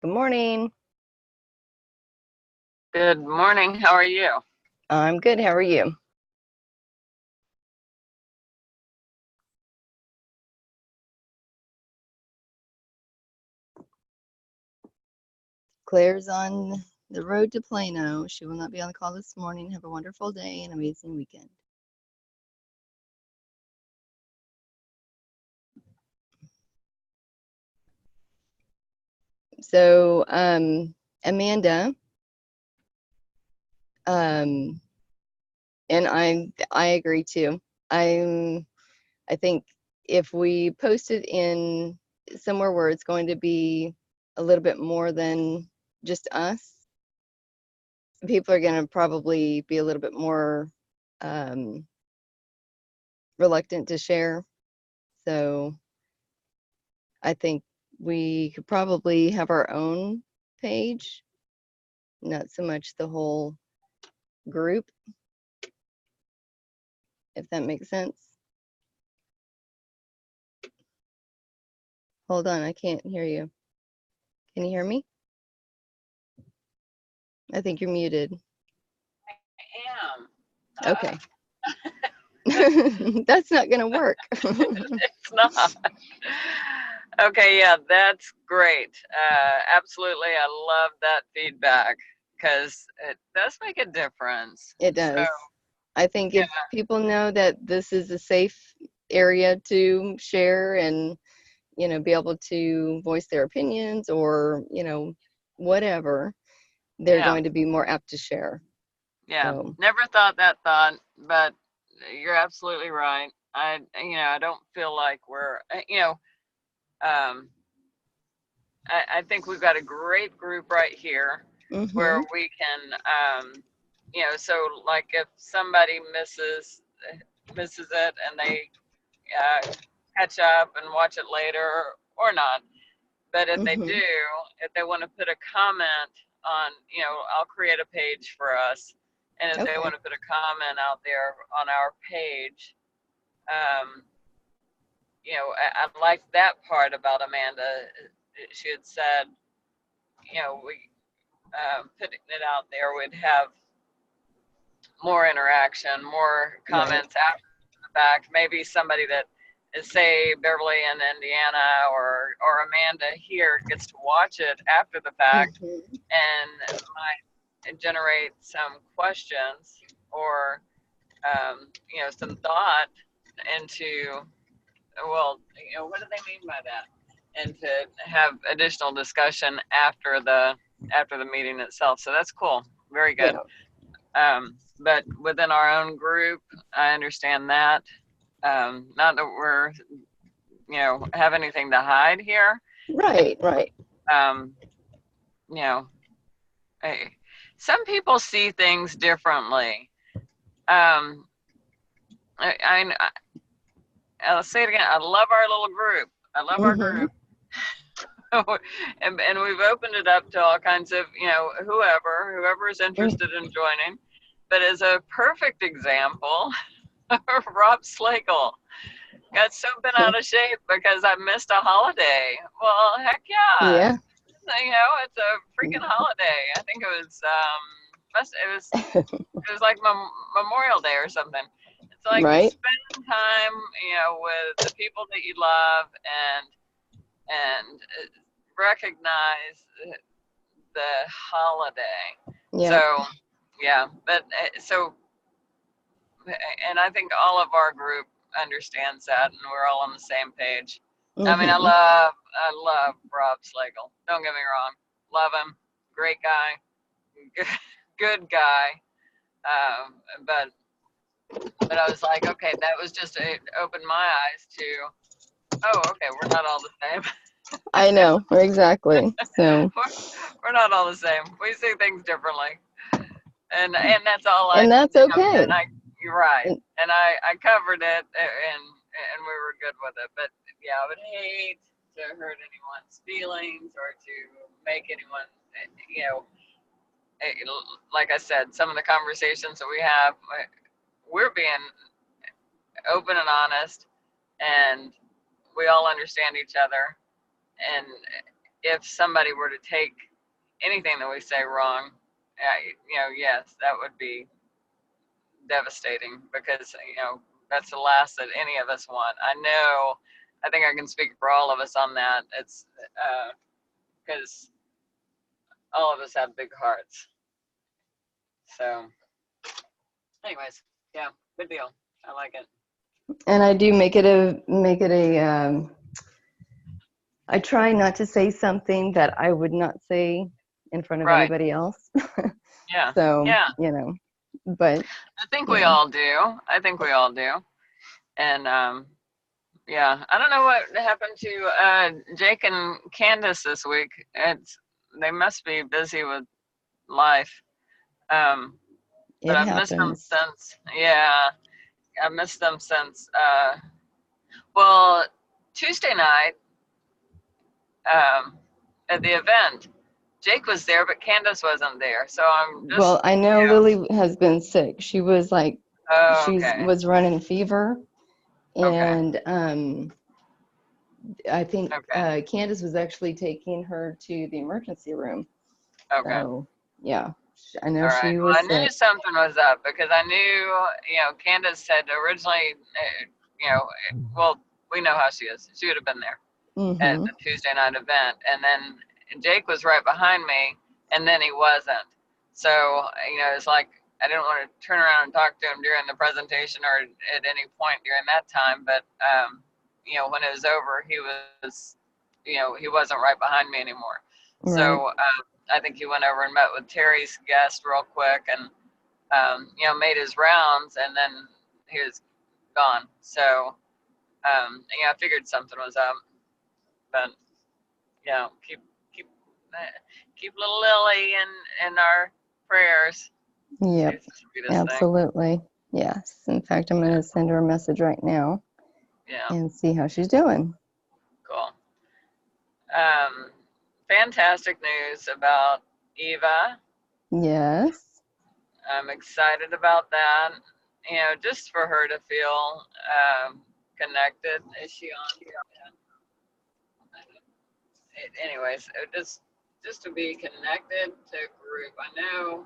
Good morning. Good morning. How are you? I'm good. How are you? Claire's on the road to Plano. She will not be on the call this morning. Have a wonderful day and amazing weekend. So, Amanda, and I agree too. I think if we post it in somewhere where it's going to be a little bit more than just us, people are going to probably be a little bit more um, reluctant to share. So I think we could probably have our own page, not so much the whole group, if that makes sense. Hold on, I can't hear you. Can you hear me? I think you're muted. I am. Okay. That's not going to work. It's not. Okay, yeah, that's great. Absolutely. I love that feedback because it does make a difference. It So, does. I think yeah, if people know that this is a safe area to share and, be able to voice their opinions or, whatever, they're yeah, going to be more apt to share. yeah. So, Never thought that thought, but you're absolutely right. I don't feel like um, I think we've got a great group right here where mm-hmm, we can, so like if somebody misses it and they uh, catch up and watch it later or not, but if they mm-hmm. do, if they want to put a comment on, I'll create a page for us, and if they want Okay. to put a comment out there on our page, um, I like that part about Amanda. She had said, we putting it out there would have more interaction, more Right. comments after the fact. Maybe somebody that is, say, Beverly in Indiana or Amanda here gets to watch it after the fact Mm-hmm. and might generate some questions or some thought into, well, what do they mean by that? And to have additional discussion after the meeting itself. So that's cool. Very good. Yeah. But within our own group, I understand that. Not that we're, have anything to hide here. Right. Right. Um, you know, eh, some people see things differently. Um, I'll say it again. I love our little group. I love our Mm-hmm. group. And we've opened it up to all kinds of, whoever is interested in joining. But as a perfect example, Rob Slagle got so bent out of shape because I missed a holiday. Well, heck yeah. Yeah. It's a freaking holiday. I think it was like Memorial Day or something. It's like Right. spend time, with the people that you love and recognize the holiday. Yeah. So, yeah, but so, and I think all of our group understands that, and we're all on the same page. I mean, I Mm-hmm. love, I love Rob Slagle. Don't get me wrong, love him, great guy, good, good guy. But I was like, okay, that was just it opened my eyes to, oh, okay, we're not all the same. I know. Exactly. So, we're not all the same. We see things differently, and that's all and that's okay. and I you're right, And, and I covered it, and we were good with it. But yeah, I would hate to hurt anyone's feelings or to make anyone, you know, like I said, some of the conversations that we have, we're being open and honest, and we all understand each other, and if somebody were to take anything that we say wrong, yes, that would be devastating, because that's the last that any of us want. I think I can speak for all of us on that. It's because all of us have big hearts. So, anyways, yeah, good deal. I like it. And I do make it a I try not to say something that I would not say in front of Right. anybody else. Yeah. So, Yeah. But I think we all do. And yeah, I don't know what happened to Jake and Candace this week. They must be busy with life. But it I've missed them happens. since. Yeah, I've missed them since. Well, Tuesday night at the event, Jake was there, but Candace wasn't there. So I'm just. Well, I know Lily has been sick. She was like, Oh, okay. was running fever, Okay. and I think Okay. Candace was actually taking her to the emergency room. Okay. So, yeah, I know All right. she Well, was I knew sick. something was up, because I knew, Candace had originally, well, we know how she is. She would have been there at Mm-hmm. the Tuesday night event. And then Jake was right behind me, and then he wasn't. So, it's like I didn't want to turn around and talk to him during the presentation or at any point during that time. But, when it was over, he was, he wasn't right behind me anymore. Right. So I think he went over and met with Terry's guest real quick, and, made his rounds, and then he was gone. So, I figured something was up, but keep keep little Lily in our prayers. Yep. Absolutely. Yes. In fact, I'm going to send her a message right now. Yeah. And see how she's doing. Cool. Fantastic news about Eva. Yes. I'm excited about that. Just for her to feel connected. Is she on? Anyways, just to be connected to a group. I know.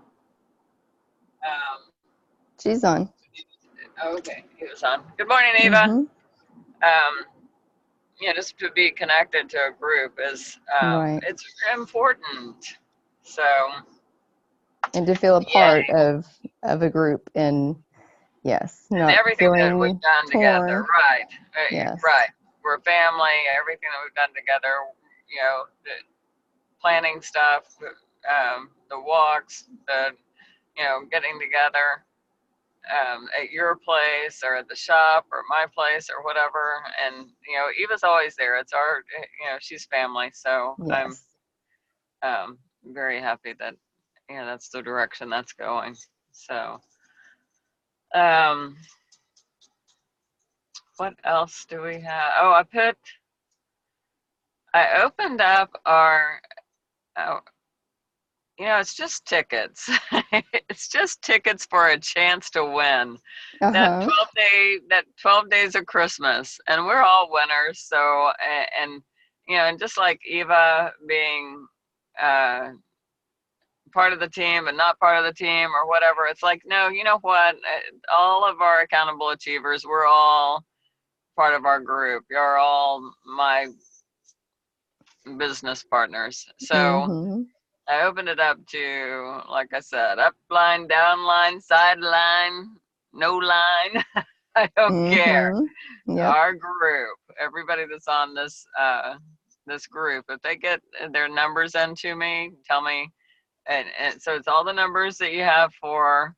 She's on. Okay, he was on. Good morning, Eva. Mm-hmm. Just to be connected to a group is right. It's important. So. And to feel a part of a group, and yes, And not everything feeling that we've done torn. together, right? Yes. Right. We're family. Everything that we've done together, the planning stuff, the walks, the getting together at your place or at the shop or my place or whatever. And Eva's always there. It's our, she's family. So yes. I'm very happy that that's the direction that's going. So what else do we have? Oh, I opened up our, it's just tickets. It's just tickets for a chance to win. That 12 days of Christmas, and we're all winners. So, and just like Eva being part of the team and not part of the team or whatever, it's like, no, you know what? All of our accountable achievers, we're all part of our group. You're all my business partners. So mm-hmm. I opened it up to, like I said, up line, down line, side line, no line. I don't care. Yep. Our group, everybody that's on this this group, if they get their numbers into me, tell me. And so it's all the numbers that you have for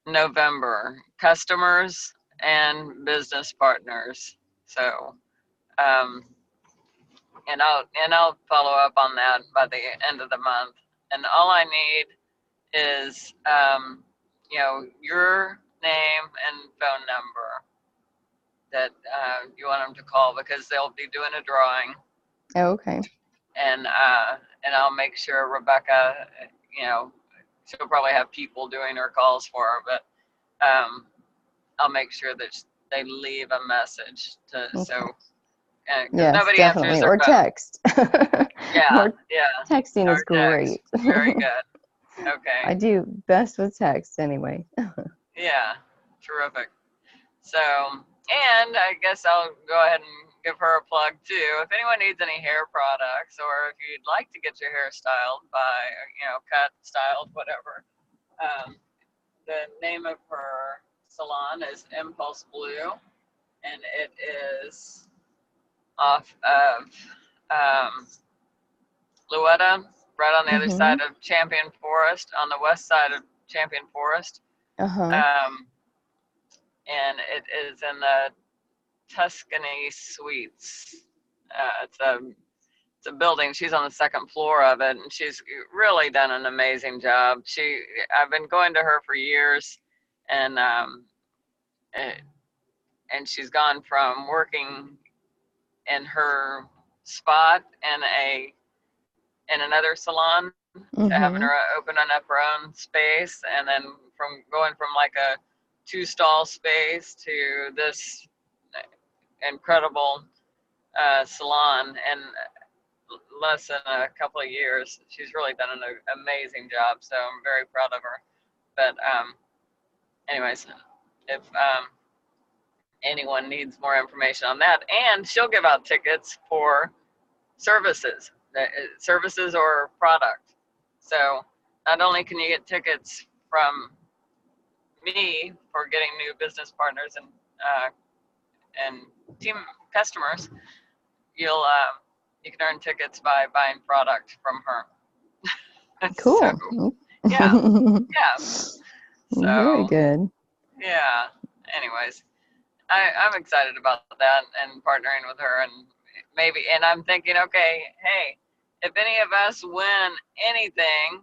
November, customers and business partners. So and I'll follow up on that by the end of the month. And all I need is your name and phone number that you want them to call, because they'll be doing a drawing. Okay. And I'll make sure Rebecca, she'll probably have people doing her calls for her, but I'll make sure that they leave a message to. Okay. So because Yes, nobody answers definitely. their Or phone. text. Yeah, Or yeah, texting is or great. text. Very good. Okay. I do best with text anyway. Yeah, terrific. So, and I guess I'll go ahead and give her a plug too. If anyone needs any hair products, or if you'd like to get your hair styled by, cut, styled, whatever, the name of her salon is Impulse Blue, and it is off of Luetta, right on the other Mm-hmm. side of Champion Forest, on the west side of Champion Forest. Uh-huh. Um, and it is in the Tuscany Suites. It's a building. She's on the second floor of it, and she's really done an amazing job. I've been going to her for years, and eh, and she's gone from working in her spot in another salon to having Mm-hmm. her opening up her own space, and then from going from like a 2-stall space to this incredible salon in less than a couple of years. She's really done an amazing job, so I'm very proud of her. But anyways, if anyone needs more information on that, and she'll give out tickets for services, services or product. So not only can you get tickets from me for getting new business partners and team customers, you'll you can earn tickets by buying product from her. So Cool. yeah, yeah. Very So good. yeah. Anyways, I'm excited about that and partnering with her, and maybe, and I'm thinking, okay, hey, if any of us win anything,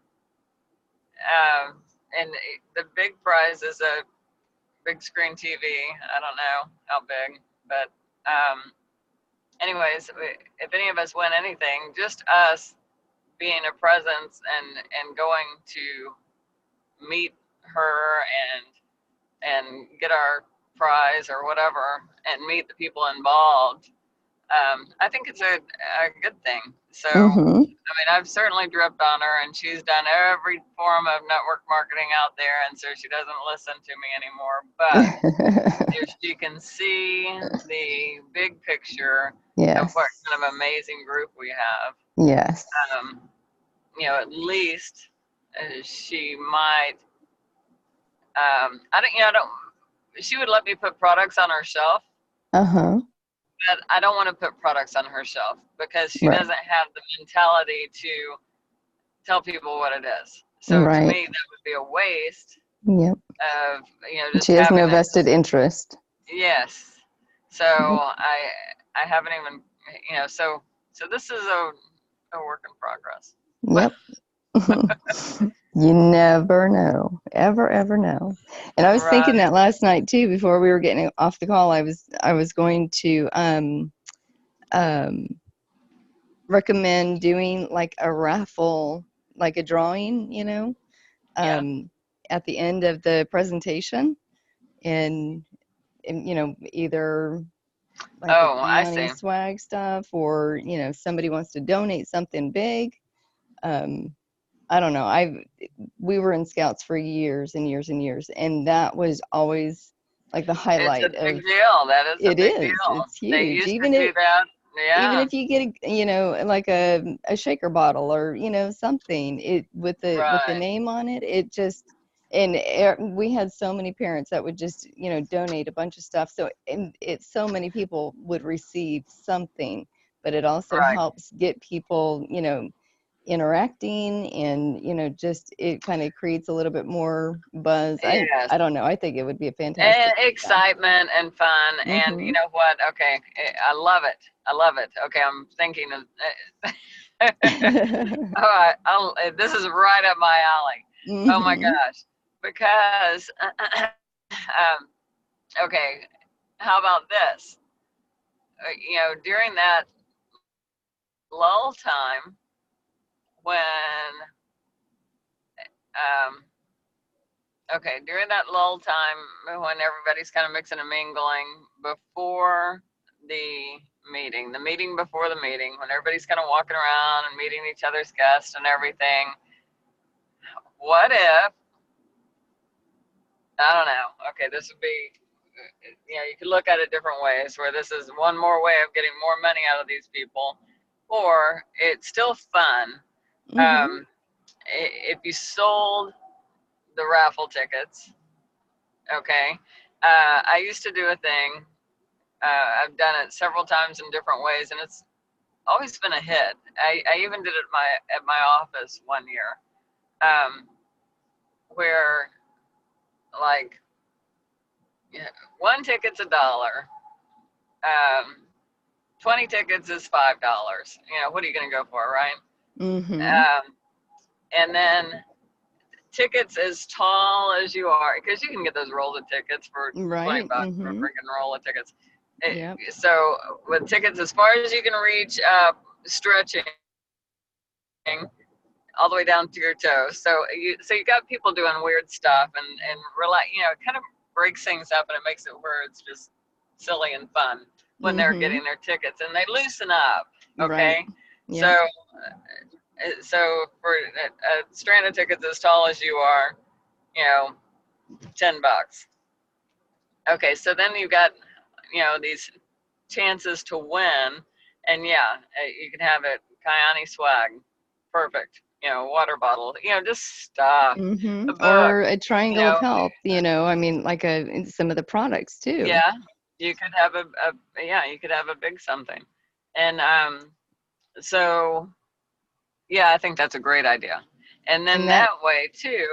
and the big prize is a big screen TV. I don't know how big, but anyways, if any of us win anything, just us being a presence and going to meet her and get our prize or whatever and meet the people involved, I think it's a good thing. So, I Mm-hmm. mean, I've certainly dripped on her, and she's done every form of network marketing out there, and so she doesn't listen to me anymore. But if she can see the big picture of what Yes. kind of amazing group we have, Yes. um, at least she might. I don't. She would let me put products on her shelf, Uh-huh. but I don't want to put products on her shelf because she Right. doesn't have the mentality to tell people what it is. So to Right. me, that would be a waste Yep. of just She has having no it. vested interest. Yes. So Yep. I haven't even so this is a work in progress. Yep. You never know. Ever know. And I was thinking Right. that last night too, before we were getting off the call, I was going to um recommend doing like a raffle, like a drawing, Yeah. at the end of the presentation, and either like the Oh, I county see. swag stuff, or somebody wants to donate something big. I don't know. We were in Scouts for years and years and years, and that was always like the It's a highlight big of deal. That is a it. big Is deal. it's They huge. used to do that. Even Yeah. if you get like a shaker bottle, or something, it with the Right. name on it, it just, and we had so many parents that would just donate a bunch of stuff, so, and so many people would receive something, but it also Right. helps get people interacting, and just it kind of creates a little bit more buzz. Yes. I don't know, I think it would be a And fantastic. excitement and fun, and you Mm-hmm. know what? Okay, I love it. I love it. Okay, I'm thinking of. All right, this is right up my alley. Oh my Mm-hmm. gosh, because okay, how about this? During that lull time when um, okay, during that lull time when everybody's kind of mixing and mingling before the meeting, the meeting before the meeting, when everybody's kind of walking around and meeting each other's guests and everything. What if, I don't know, okay, this would be, you could look at it different ways, where this is one more way of getting more money out of these people, or it's still fun. Mm-hmm. If you sold the raffle tickets, okay, I used to do a thing. I've done it several times in different ways, and it's always been a hit. I even did it at my office one year, where like, yeah, one ticket's $1. 20 tickets is $5. What are you going to go for, right? Mm-hmm. And then tickets as tall as you are, because you can get those roll of tickets for $20 Right. for a Mm-hmm. freaking roll of tickets. Yep. So with tickets as far as you can reach up, stretching all the way down to your toes. So you got people doing weird stuff and relax. It kind of breaks things up, and it makes it where it's just silly and fun when they're Mm-hmm. getting their tickets, and they loosen up. Right. Okay, Yep. so for a strand of tickets as tall as you are, $10. Okay, so then you got these chances to win, and you can have it Kayani swag, perfect. Water bottle, just stuff, Mm-hmm. a book, Or a you triangle of know, health, I mean, like some of the products too. yeah, you could have you could have a big something, and so I think that's a great idea, and then And that that way too,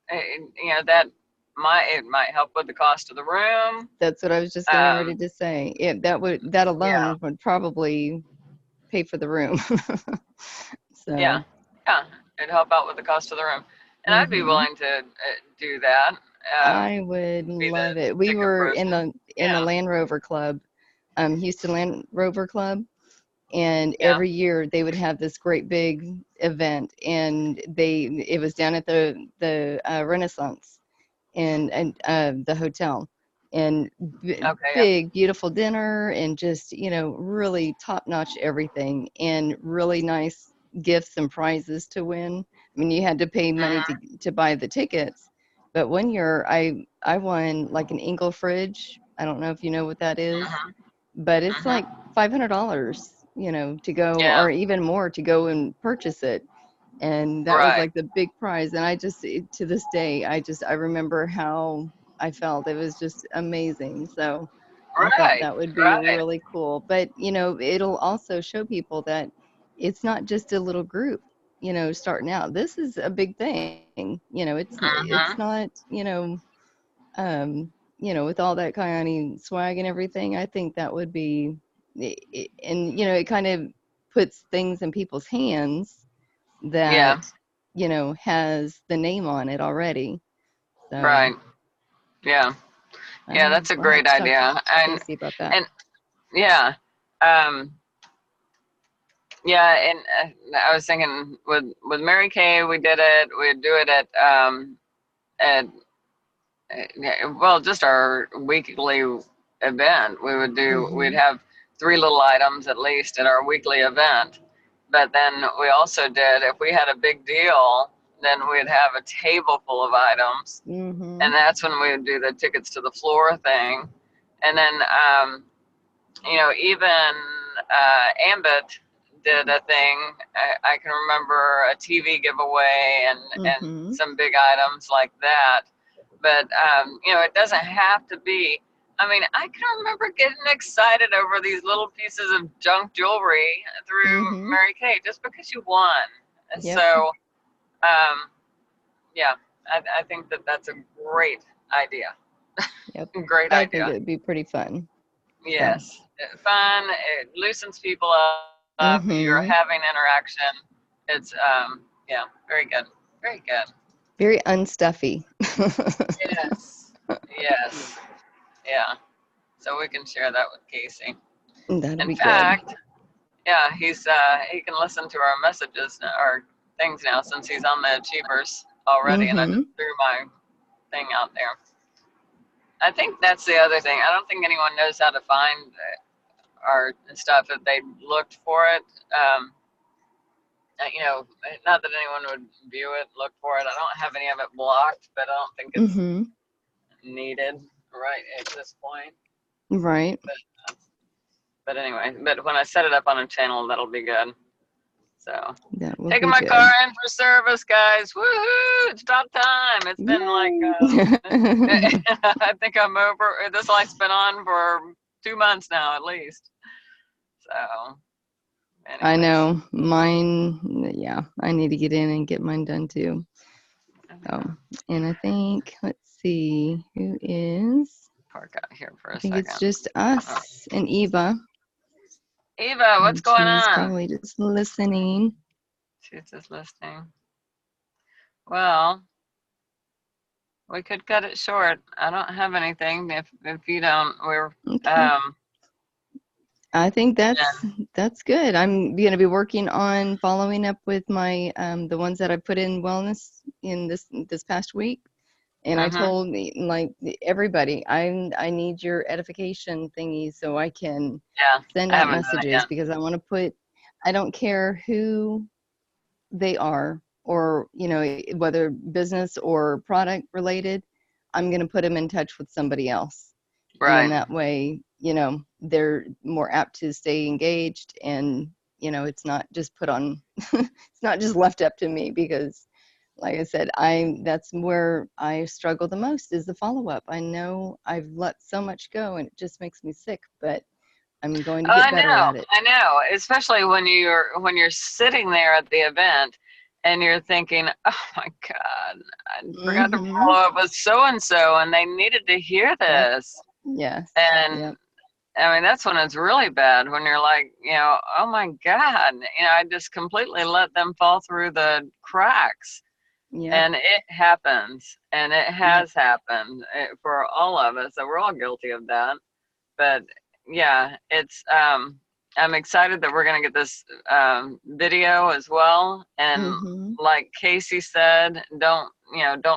that it might help with the cost of the room. that's what I was just getting ready Um, to say. That yeah, alone would probably pay for the room. yeah, So, yeah, it'd help out with the cost of the room, and I'd be mm-hmm. willing to do that. I would Be the love it. We ticket were in person. the Yeah, Land Rover Club, Houston Land Rover Club, and yeah. every year they would have this great big event, and it was down at the Renaissance and the hotel, and Okay, yeah. big beautiful dinner, and just really top notch everything, and really nice gifts and prizes to win. I mean, you had to pay money Mhm, to buy the tickets, but one year I won like an Engel fridge. I don't know if you know what that is, mhm, but it's like mhm. $500, to go, Yeah, or even more to go and purchase it. And that was right, like the big prize. And to this day, I remember how I felt. It was just amazing. So I thought right, that would be right. really cool. But, it'll also show people that it's not just a little group, starting out. This is a big thing. It's Mhm. not, with all that Kayani swag and everything. I think that would be, and, it kind of puts things in people's hands that, Yeah, has the name on it already. So right. Yeah, yeah. That's a I'll have great to talk to idea, and Casey about that. and yeah, um, yeah. And I was thinking with Mary Kay, we did it. We'd do it at well, just our weekly event. We'd Mm-hmm. have three little items at least at our weekly event. But then we also did, if we had a big deal, then we'd have a table full of items. Mm-hmm. And that's when we would do the tickets to the floor thing. And then, even Ambit did a thing. I can remember a TV giveaway and Mm-hmm. some big items like that. But it doesn't have to be. I mean, I can remember getting excited over these little pieces of junk jewelry through Mm-hmm. Mary Kay just because you won. And Yep. so, um, yeah, I think that's a great idea. Yep. Great I think idea. it would be pretty fun. So. Yes, fun. It loosens people up. You're Mm-hmm. having interaction. It's very good. Very good. Very unstuffy. Yes. Yes. Yeah. So we can share that with Casey. That'd In be good. fact, yeah, he can listen to our messages or things now since he's on the Achievers already, and I Mm-hmm. just threw my thing out there. I think that's the other thing. I don't think anyone knows how to find our stuff if they looked for it. You know, not that anyone would view it, look for it. I don't have any of it blocked, but I don't think it's Mm-hmm. needed right at this point. Right. But anyway, but when I set it up on a channel, that'll be good. So That will taking be my good. car in for service, guys. Woohoo! It's about time. It's been like Yay. I think I'm over. This light's been on for 2 months now, at least. So, I anyways. know mine. Yeah, I need to get in and get mine done too. Oh, and I think, let's see, who is? Park out here for I a think it's second. just us and Eva. Eva, what's And going she's on? probably just listening. She's just listening. Well, we could cut it short. I don't have anything. If you don't, we're Okay. I think that's good. I'm going to be working on following up with my the ones that I put in wellness in this past week. And I told like everybody, I need your edification thingy so I can yeah, send I out haven't done it messages yet. because I want to put, I don't care who they are or, you know, whether business or product related, I'm going to put them in touch with somebody else. And then Right. that way, you know, they're more apt to stay engaged and, you know, it's not just put on, it's not just left up to me because like I said, that's where I struggle the most is the follow-up. I know I've let so much go and it just makes me sick, but I'm going to Oh, get better at it. I know. Especially when you're sitting there at the event and you're thinking, "Oh my God, I forgot to Mm-hmm. follow up with so and so, and they needed to hear Yep. this." Yes. And Yep. I mean, that's when it's really bad. When you're like, you know, oh my God, you know, I just completely let them fall through the cracks. Yep. And it happens, and it Yep. has happened for all of us. So we're all guilty of that. But yeah, it's I'm excited that we're gonna get this video as well. And Mm-hmm. like Casey said, don't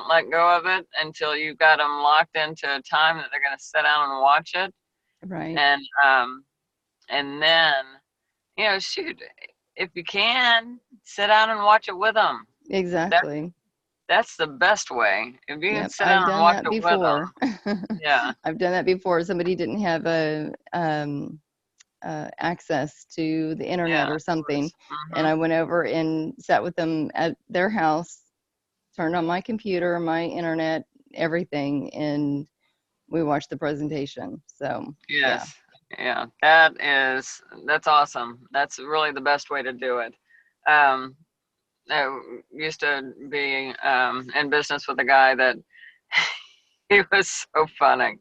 let go of it until you've got them locked into a time that they're gonna sit down and watch it. Right. And then shoot, if you can sit down and watch it with them. Exactly. That's the best way. If you can Yep. sit I've down and done watch that it with before. them, yeah, I've done that before. Somebody didn't have access to the internet yeah, or something. And mm-hmm. I went over and sat with them at their house, turned on my computer, my internet, everything, and we watched the presentation. So yeah. Yes, yeah, that's awesome. That's really the best way to do it. Um, I used to be in business with a guy that he was so funny.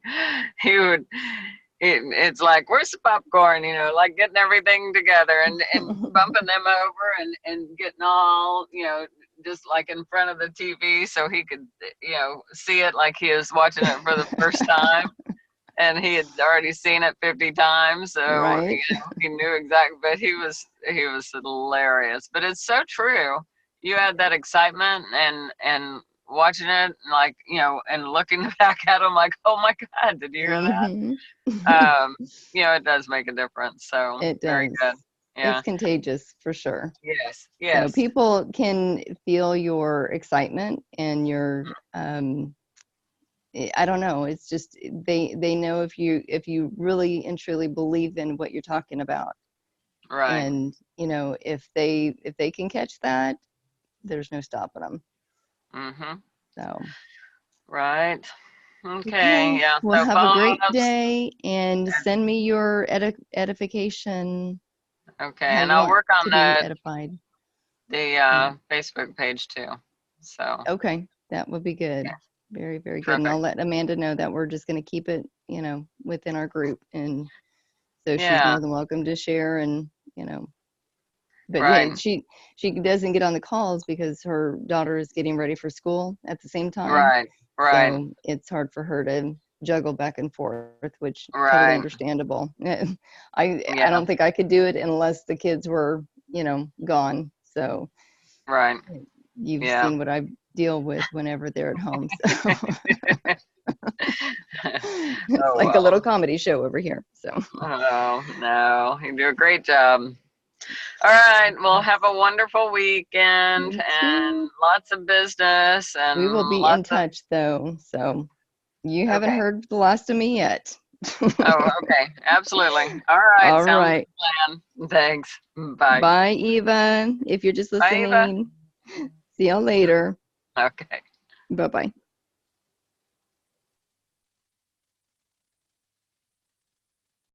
He would. It's like, where's the popcorn? Like getting everything together and bumping them over and getting all, just like in front of the TV so he could, see it like he was watching it for the first time. And he had already seen it 50 times, so Right. he knew exactly. But he was hilarious. But it's so true. You had that excitement and watching it, like and looking back at him, like, oh my God, did you hear that? Mm-hmm. It does make a difference. So It very does. good. It's Yeah. contagious for sure. Yes. So Yes. people can feel your excitement and your I don't know. It's just they know if you really and truly believe in what you're talking about. Right. And if they can catch that, there's no stopping them. Mm-hmm. So Right. Okay. okay, Yeah. well So have a follow great ups. day and send me your edification, Okay. how And you I'll want work on to be edified. the Facebook page too. So Okay, that would be good. yeah, Very, very good. And I'll terrific. let Amanda know that we're just going to keep it, within our group. And so she's Yeah. more than welcome to share and, but yeah, Right. she doesn't get on the calls because her daughter is getting ready for school at the same time. Right. Right. So it's hard for her to juggle back and forth, which totally Right. understandable. I Yeah. don't think I could do it unless the kids were, gone. So Right. you've Yeah. seen what I deal with whenever they're at home. So It's Oh, like a little well. comedy show over here. So Oh, no, you do a great job. All right. Well, have a wonderful weekend you and too. lots of business We and will be in lots of, touch though. So you haven't okay. heard the last of me yet. Oh, okay. Absolutely. All right. All Sounds right. like a plan. Thanks. Bye. Bye, Eva. If you're just Bye, Eva. listening, see y'all later. Okay. Bye bye.